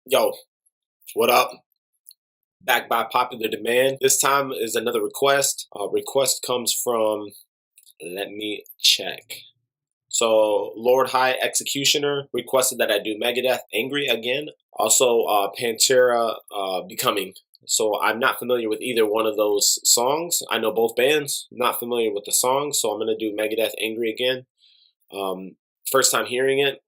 Yo, what up? Back by popular demand. This time is another request. Request comes from, let me check. So, Lord High Executioner requested that I do Megadeth Angry again. Also, Pantera Becoming. So, I'm not familiar with either one of those songs. I know both bands. Not familiar with the songs, so I'm going to do Megadeth Angry again. First time hearing it.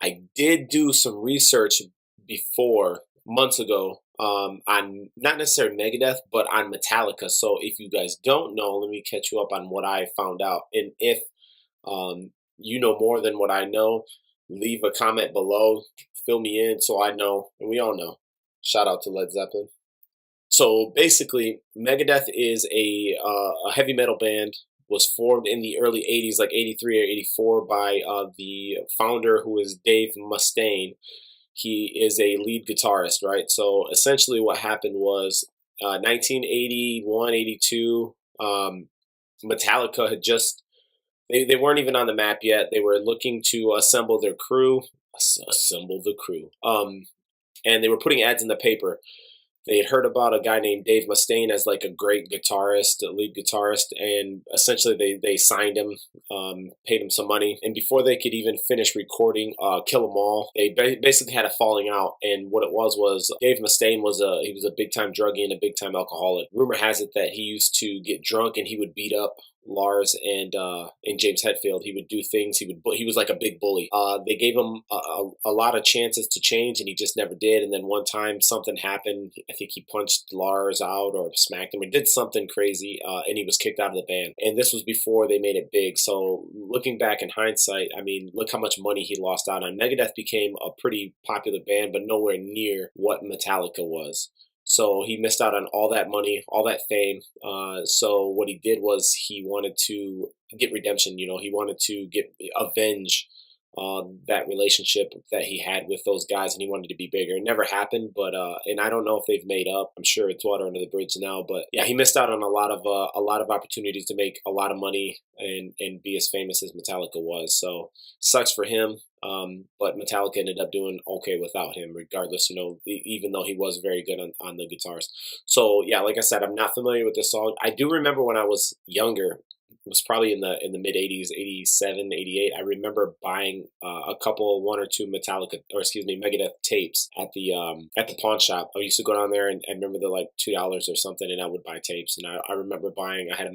I did do some research before months ago on not necessarily Megadeth, but on Metallica. So if you guys don't know, let me catch you up on what I found out. And if you know more than what I know, leave a comment below, fill me in so I know, and we all know. Shout out to Led Zeppelin. So basically, Megadeth is a heavy metal band. Was formed in the early '80s, like '83 or '84, by the founder, who is Dave Mustaine. He is a lead guitarist, right? So essentially, what happened was 1981, '82. Metallica had just they weren't even on the map yet. They were looking to assemble their crew, assemble the crew, and they were putting ads in the paper. They had heard about a guy named Dave Mustaine as like a great guitarist, a lead guitarist, and essentially they signed him, paid him some money, and before they could even finish recording "Kill 'Em All," they basically had a falling out. And what it was Dave Mustaine was a big time druggie and a big time alcoholic. Rumor has it that he used to get drunk and he would beat up Lars and James Hetfield. He would do things. He was like a big bully. They gave him a lot of chances to change, and he just never did. And then one time something happened. I think he punched Lars out or smacked him or did something crazy, and he was kicked out of the band. And this was before they made it big. So looking back in hindsight, I mean, look how much money he lost out on. Megadeth became a pretty popular band, but nowhere near what Metallica was. So he missed out on all that money, all that fame. So what he did was he wanted to get redemption. You know, he wanted to get avenge that relationship that he had with those guys, and he wanted to be bigger. It never happened, but and I don't know if they've made up. I'm sure it's water under the bridge now, but yeah, he missed out on a lot of opportunities to make a lot of money and be as famous as Metallica was. So sucks for him. But Metallica ended up doing okay without him, regardless. You know, even though he was very good on the guitars. So yeah, like I said, I'm not familiar with this song. I do remember when I was younger. It was probably in the mid '80s, '87, '88. I remember buying a couple, one or two Metallica, or excuse me, Megadeth tapes at the pawn shop. I used to go down there, and I remember they're like $2 or something, and I would buy tapes. And I remember buying. I had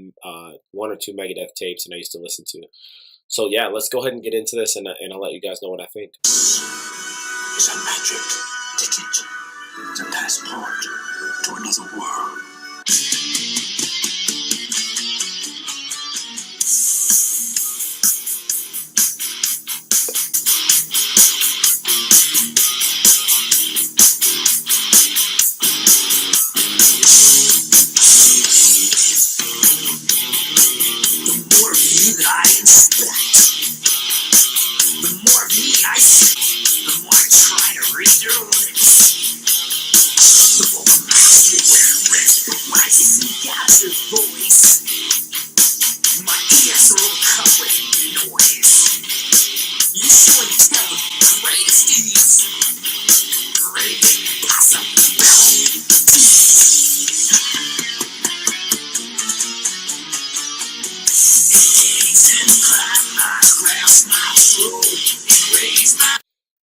one or two Megadeth tapes, and I used to listen to. So yeah, let's go ahead and get into this, and I'll let you guys know what I think. It's a magic ticket to passport to another world.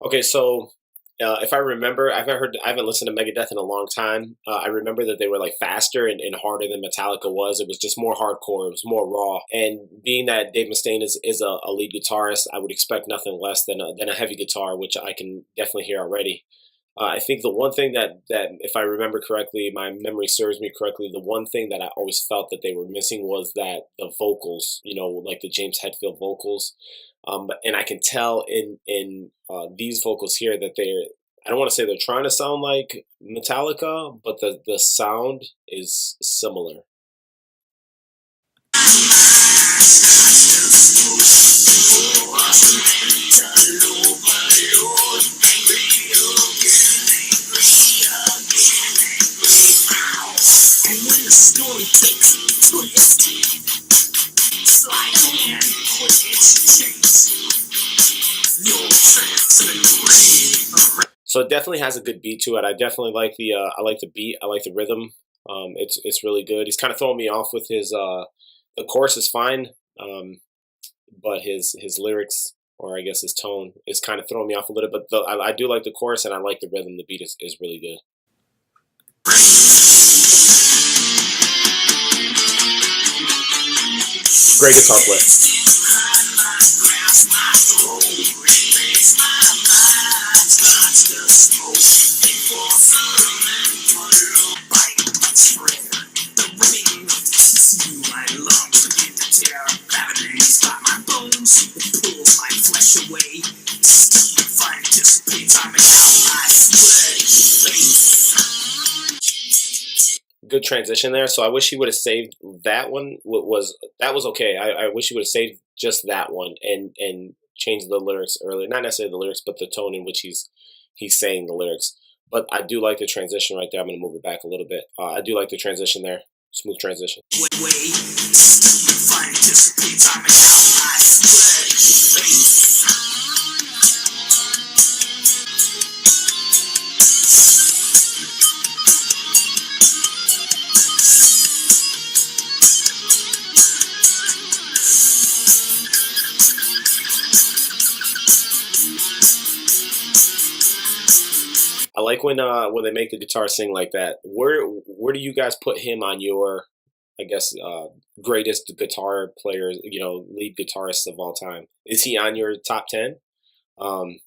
Okay, so if I remember, I haven't listened to Megadeth in a long time. I remember that they were like faster and harder than Metallica was. It was just more hardcore. It was more raw. And being that Dave Mustaine is a lead guitarist, I would expect nothing less than a heavy guitar, which I can definitely hear already. I think the one thing that if I remember correctly, my memory serves me correctly, the one thing that I always felt that they were missing was that the vocals, you know, like the James Hetfield vocals. And I can tell in these vocals here that I don't want to say they're trying to sound like Metallica, but the sound is similar. So it definitely has a good beat to it. I definitely like the I like the beat. I like the rhythm. It's really good. He's kind of throwing me off with his the chorus is fine, but his lyrics, or I guess his tone, is kind of throwing me off a little. But I do like the chorus, and I like the rhythm. The beat is really good. Great guitar play. Good transition there. So I wish he would have saved that one. That was okay. I wish he would have saved just that one and changed the lyrics earlier. Not necessarily the lyrics, but the tone in which he's saying the lyrics. But I do like the transition right there. I'm going to move it back a little bit. I do like the transition there. Smooth transition. I like when they make the guitar sing like that. Where do you guys put him on your, I guess, greatest guitar players? Lead guitarists of all time. Is he on your top 10? Um,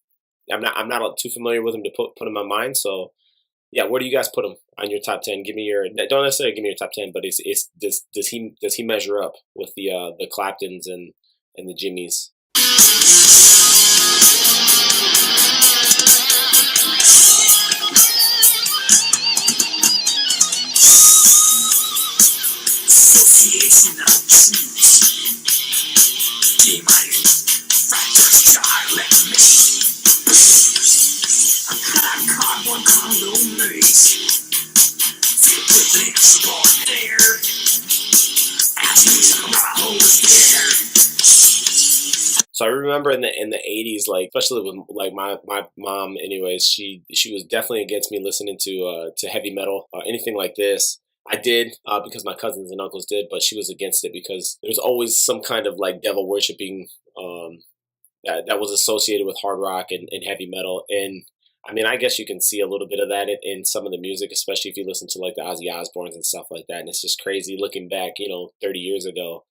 I'm not too familiar with him to put him on mine. So yeah, where do you guys put him on your top 10? Give me your, don't necessarily give me your top 10, but does he measure up with the Claptons and the Jimmys? So I remember in the 80s, like especially with like my mom, anyways, she was definitely against me listening to heavy metal, anything like this. I did because my cousins and uncles did, but she was against it because there's always some kind of like devil worshipping that was associated with hard rock and heavy metal. And I mean, I guess you can see a little bit of that in some of the music, especially if you listen to like the Ozzy Osbournes and stuff like that. And it's just crazy looking back, 30 years ago,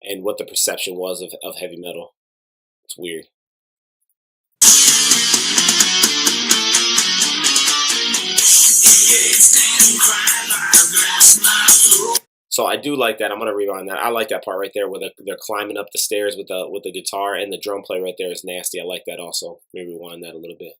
and what the perception was of heavy metal. It's weird. So I do like that. I'm gonna rewind that. I like that part right there where they're climbing up the stairs with the guitar, and the drum play right there is nasty. I like that also. Maybe rewind that a little bit.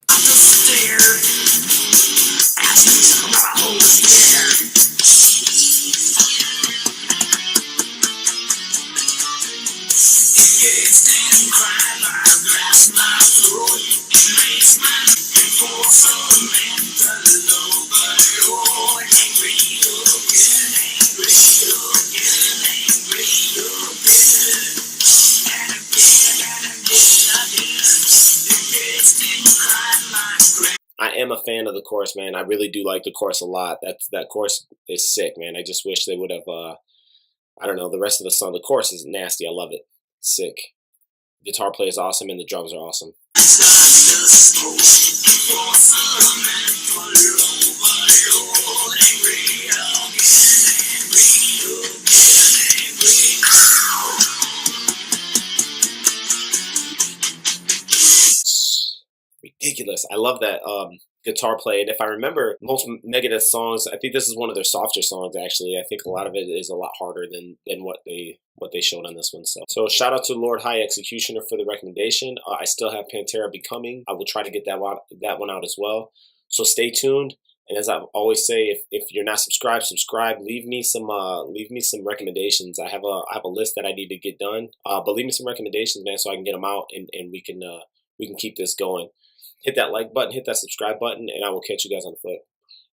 I am a fan of the chorus, man. I really do like the chorus a lot. That chorus is sick, man. I just wish they would have. I don't know. The rest of the song, the chorus is nasty. I love it. Sick. Guitar play is awesome, and the drums are awesome. Ridiculous. I love that guitar play. And if I remember most Megadeth songs, I think this is one of their softer songs actually. I think a lot of it is a lot harder than what they showed on this one. So shout out to Lord High Executioner for the recommendation. I still have Pantera Becoming. I will try to get that one out as well. So stay tuned. And as I always say, if you're not subscribed, subscribe. Leave me some recommendations. I have a list that I need to get done. But leave me some recommendations, man, so I can get them out and we can keep this going. Hit that like button, hit that subscribe button, and I will catch you guys on the flip.